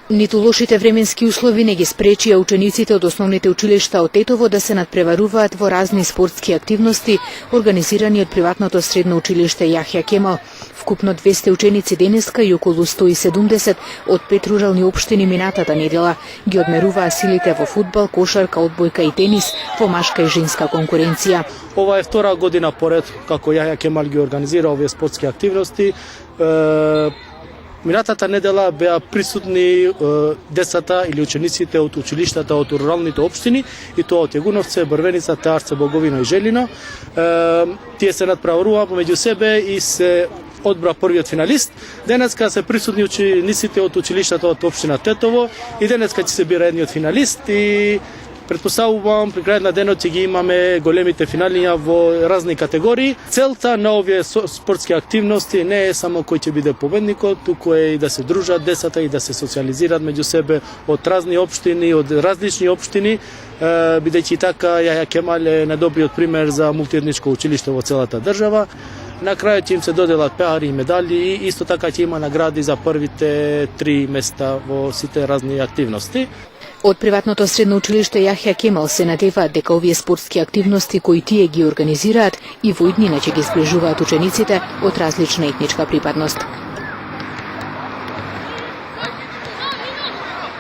Ниту лошите временски услови не ги спречија учениците од основните училишта од Тетово да се надпреваруваат во разни спортски активности организирани од приватното средно училиште Јахја Кемал. Вкупно 200 ученици денеска и околу 170 од 5 рурални општини минатата недела ги одмеруваа силите во фудбал, кошарка, одбојка и тенис во машка и женска конкуренција. Ова е втора година поред како Јахја Кемал ги организира овие спортски активности. Минатата недела беа присутни децата или учениците од училиштата од руралните општини и тоа од Јагуновце, Брвеница, Теарце, Боговино и Желино. Тие се надпреваруваа помеѓу себе и се одбра првиот финалист. Денеска се присутни учениците од училиштата од општина Тетово и денеска ќе се бира едниот финалист и претпоставувам при крајот на денот ќе ги имаме големите финалиња во разни категории. Целта на овие спортски активности не е само кој ќе биде победникот, туку е и да се дружат децата и да се социализираат меѓу себе од разни општини, од различни општини, бидејќи така Јахја Кемал е најдобриот пример за мултиетничко училиште во целата држава. На крајот ќе им се доделат пеари и медали и исто така ќе има награди за првите 3 места во сите разни активности. Од приватното средно училиште Јахја Кемал се надеваат дека овие спортски активности кои тие ги организираат и во иднина ќе ги сближуваат учениците од различна етничка припадност.